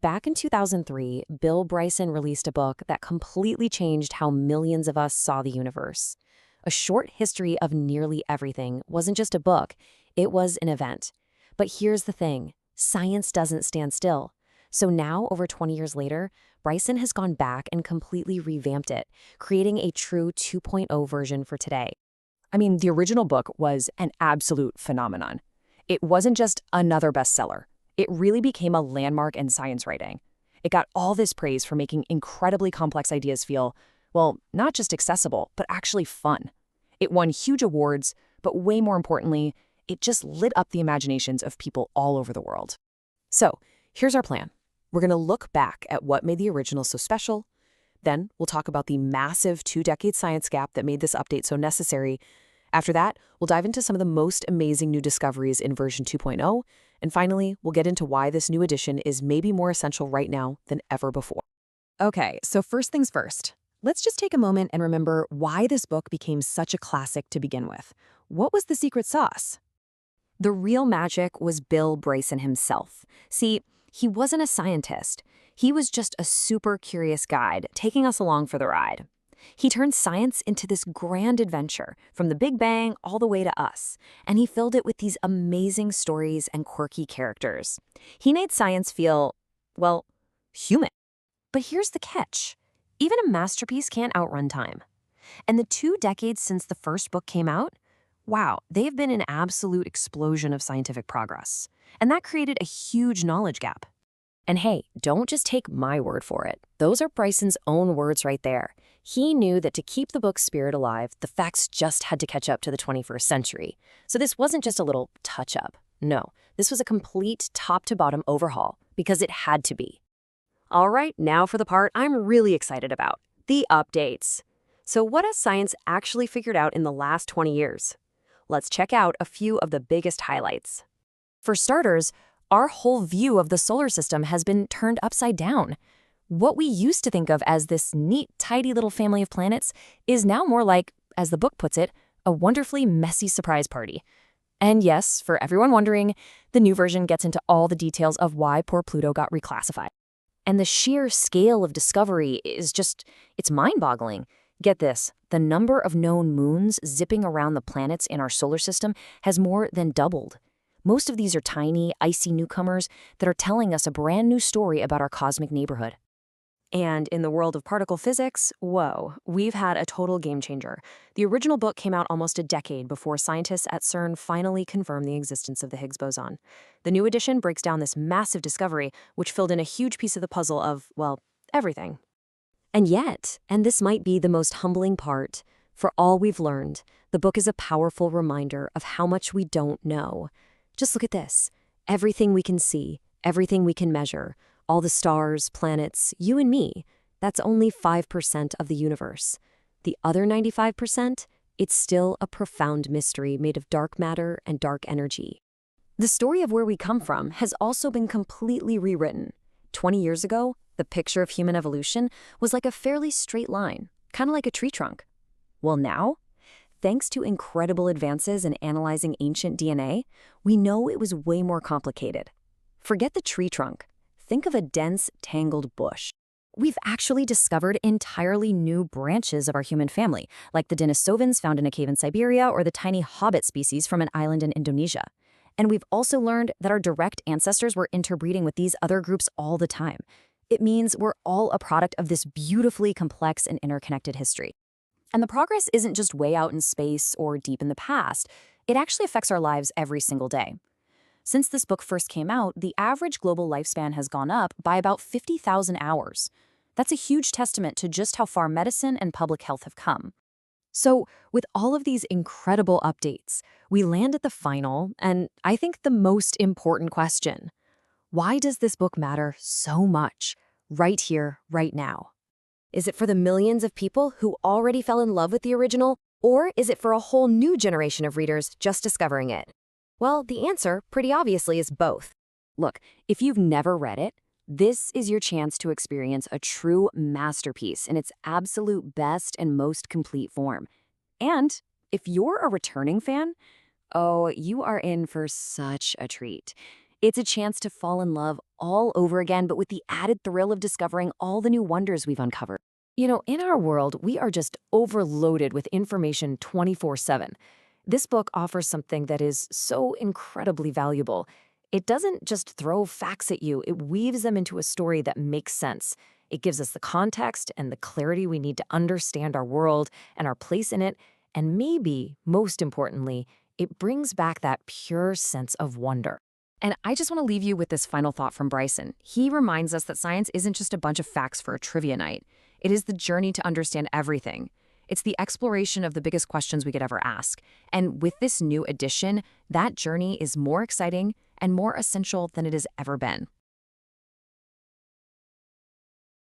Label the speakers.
Speaker 1: Back in 2003, Bill Bryson released a book that completely changed how millions of us saw the universe. A Short History of Nearly Everything wasn't just a book, it was an event. But here's the thing, science doesn't stand still. So now, over 20 years later, Bryson has gone back and completely revamped it, creating a true 2.0 version for today.
Speaker 2: I mean, the original book was an absolute phenomenon. It wasn't just another bestseller. It really became a landmark in science writing. It got all this praise for making incredibly complex ideas feel, well, not just accessible, but actually fun. It won huge awards, but way more importantly, it just lit up the imaginations of people all over the world. So, here's our plan. We're going to look back at what made the original so special. Then, we'll talk about the massive 2-decade science gap that made this update so necessary. After that, we'll dive into some of the most amazing new discoveries in version 2.0. And finally, we'll get into why this new edition is maybe more essential right now than ever before. Okay, so first things first. Let's just take a moment and remember why this book became such a classic to begin with. What was the secret sauce?
Speaker 1: The real magic was Bill Bryson himself. See, he wasn't a scientist. He was just a super curious guide taking us along for the ride. He turned science into this grand adventure, from the Big Bang all the way to us, and he filled it with these amazing stories and quirky characters. He made science feel, well, human. But here's the catch. Even a masterpiece can't outrun time. And the 2 decades since the first book came out, wow, they've been an absolute explosion of scientific progress. And that created a huge knowledge gap. And hey, don't just take my word for it. Those are Bryson's own words right there. He knew that to keep the book's spirit alive, the facts just had to catch up to the 21st century. So this wasn't just a little touch-up. No, this was a complete top-to-bottom overhaul, because it had to be. All right, now for the part I'm really excited about, the updates. So what has science actually figured out in the last 20 years? Let's check out a few of the biggest highlights. For starters, our whole view of the solar system has been turned upside down. What we used to think of as this neat, tidy little family of planets is now more like, as the book puts it, a wonderfully messy surprise party. And yes, for everyone wondering, the new version gets into all the details of why poor Pluto got reclassified. And the sheer scale of discovery is it's mind-boggling. Get this, the number of known moons zipping around the planets in our solar system has more than doubled. Most of these are tiny, icy newcomers that are telling us a brand new story about our cosmic neighborhood. And in the world of particle physics, whoa, we've had a total game changer. The original book came out almost a decade before scientists at CERN finally confirmed the existence of the Higgs boson. The new edition breaks down this massive discovery, which filled in a huge piece of the puzzle of, well, everything. And yet, and this might be the most humbling part, for all we've learned, the book is a powerful reminder of how much we don't know. Just look at this. Everything we can see, everything we can measure, all the stars, planets, you and me, that's only 5% of the universe. The other 95%, it's still a profound mystery made of dark matter and dark energy. The story of where we come from has also been completely rewritten. 20 years ago, the picture of human evolution was like a fairly straight line, kind of like a tree trunk. Well, now, thanks to incredible advances in analyzing ancient DNA, we know it was way more complicated. Forget the tree trunk. Think of a dense, tangled bush. We've actually discovered entirely new branches of our human family, like the Denisovans found in a cave in Siberia or the tiny hobbit species from an island in Indonesia. And we've also learned that our direct ancestors were interbreeding with these other groups all the time. It means we're all a product of this beautifully complex and interconnected history. And the progress isn't just way out in space or deep in the past. It actually affects our lives every single day. Since this book first came out, the average global lifespan has gone up by about 50,000 hours. That's a huge testament to just how far medicine and public health have come. So, with all of these incredible updates, we land at the final, and I think the most important question. Why does this book matter so much, right here, right now? Is it for the millions of people who already fell in love with the original, or is it for a whole new generation of readers just discovering it? Well, the answer, pretty obviously, is both. Look, if you've never read it, this is your chance to experience a true masterpiece in its absolute best and most complete form. And if you're a returning fan, oh, you are in for such a treat. It's a chance to fall in love all over again, but with the added thrill of discovering all the new wonders we've uncovered. In our world, we are just overloaded with information 24/7. This book offers something that is so incredibly valuable. It doesn't just throw facts at you, it weaves them into a story that makes sense. It gives us the context and the clarity we need to understand our world and our place in it, and maybe, most importantly, it brings back that pure sense of wonder. And I just want to leave you with this final thought from Bryson. He reminds us that science isn't just a bunch of facts for a trivia night. It is the journey to understand everything. It's the exploration of the biggest questions we could ever ask. And with this new edition, that journey is more exciting and more essential than it has ever been.